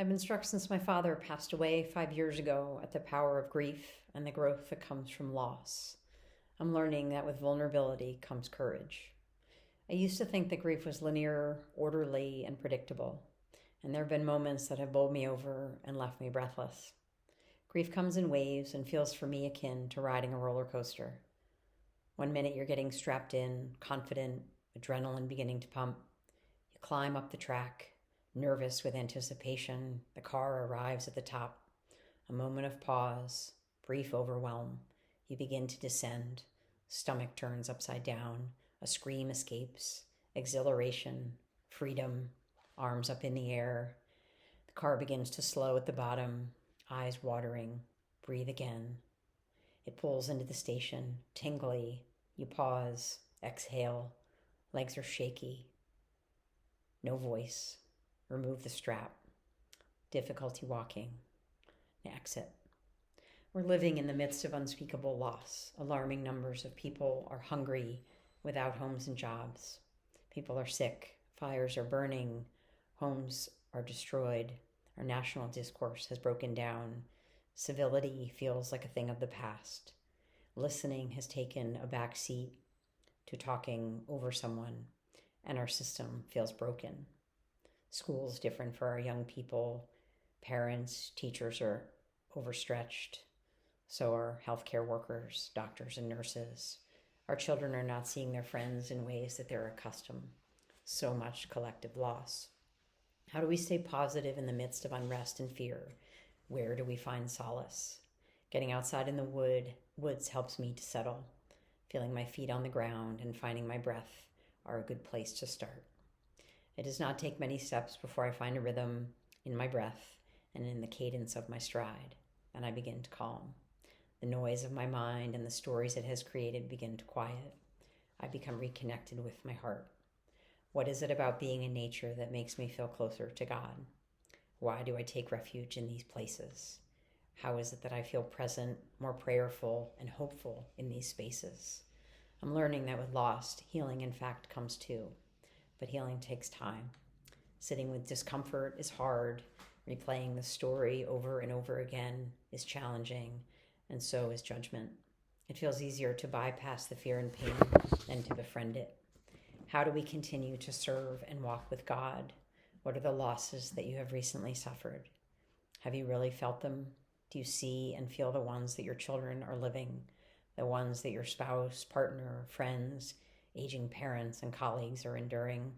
I've been struck since my father passed away 5 years ago at the power of grief and the growth that comes from loss. I'm learning that with vulnerability comes courage. I used to think that grief was linear, orderly, and predictable, and there have been moments that have bowled me over and left me breathless. Grief comes in waves and feels for me akin to riding a roller coaster. One minute you're getting strapped in, confident, adrenaline beginning to pump. You climb up the track, nervous with anticipation. The car arrives at the top. A moment of pause, brief overwhelm. You begin to descend. Stomach turns upside down. A scream escapes. Exhilaration, freedom, arms up in the air. The car begins to slow at the bottom, eyes watering. Breathe again. It pulls into the station, tingly. You pause, exhale. Legs are shaky. No voice. Remove the strap. Difficulty walking. Exit. We're living in the midst of unspeakable loss. Alarming numbers of people are hungry, without homes and jobs. People are sick. Fires are burning. Homes are destroyed. Our national discourse has broken down. Civility feels like a thing of the past. Listening has taken a back seat to talking over someone, and our system feels broken. School's different for our young people. Parents, teachers are overstretched. So are healthcare workers, doctors, and nurses. Our children are not seeing their friends in ways that they're accustomed. So much collective loss. How do we stay positive in the midst of unrest and fear? Where do we find solace? Getting outside in the woods helps me to settle. Feeling my feet on the ground and finding my breath are a good place to start. It does not take many steps before I find a rhythm in my breath and in the cadence of my stride, and I begin to calm. The noise of my mind and the stories it has created begin to quiet. I become reconnected with my heart. What is it about being in nature that makes me feel closer to God? Why do I take refuge in these places? How is it that I feel present, more prayerful, and hopeful in these spaces? I'm learning that with loss, healing in fact comes too, but healing takes time. Sitting with discomfort is hard. Replaying the story over and over again is challenging, and so is judgment. It feels easier to bypass the fear and pain than to befriend it. How do we continue to serve and walk with God? What are the losses that you have recently suffered? Have you really felt them? Do you see and feel the ones that your children are living, the ones that your spouse, partner, friends, aging parents, and colleagues are enduring?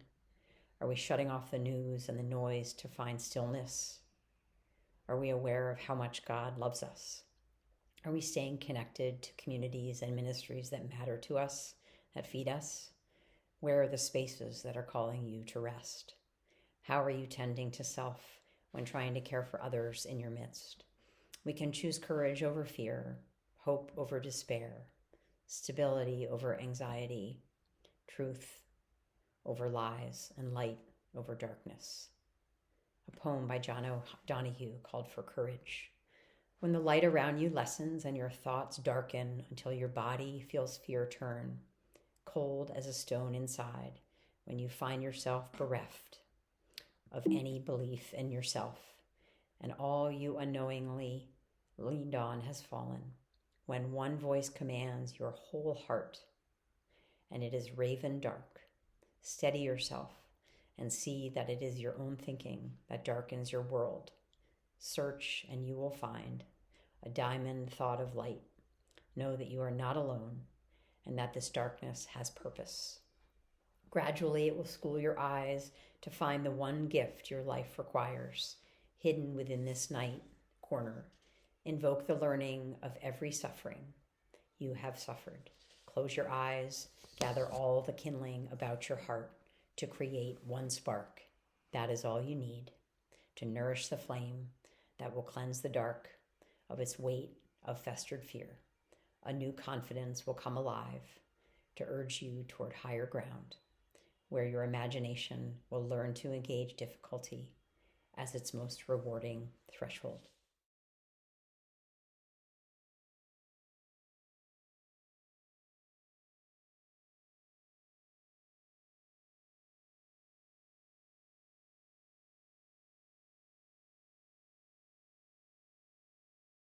Are we shutting off the news and the noise to find stillness? Are we aware of how much God loves us? Are we staying connected to communities and ministries that matter to us, that feed us? Where are the spaces that are calling you to rest? How are you tending to self when trying to care for others in your midst? We can choose courage over fear, hope over despair, stability over anxiety, truth over lies, and light over darkness. A poem by John O'Donohue called For Courage. When the light around you lessens and your thoughts darken until your body feels fear turn, cold as a stone inside, when you find yourself bereft of any belief in yourself, and all you unknowingly leaned on has fallen, when one voice commands your whole heart, and it is raven dark, steady yourself and see that it is your own thinking that darkens your world. Search and you will find a diamond thought of light. Know that you are not alone and that this darkness has purpose. Gradually, it will school your eyes to find the one gift your life requires, hidden within this night corner. Invoke the learning of every suffering you have suffered. Close your eyes, gather all the kindling about your heart to create one spark. That is all you need to nourish the flame that will cleanse the dark of its weight of festered fear. A new confidence will come alive to urge you toward higher ground, where your imagination will learn to engage difficulty as its most rewarding threshold.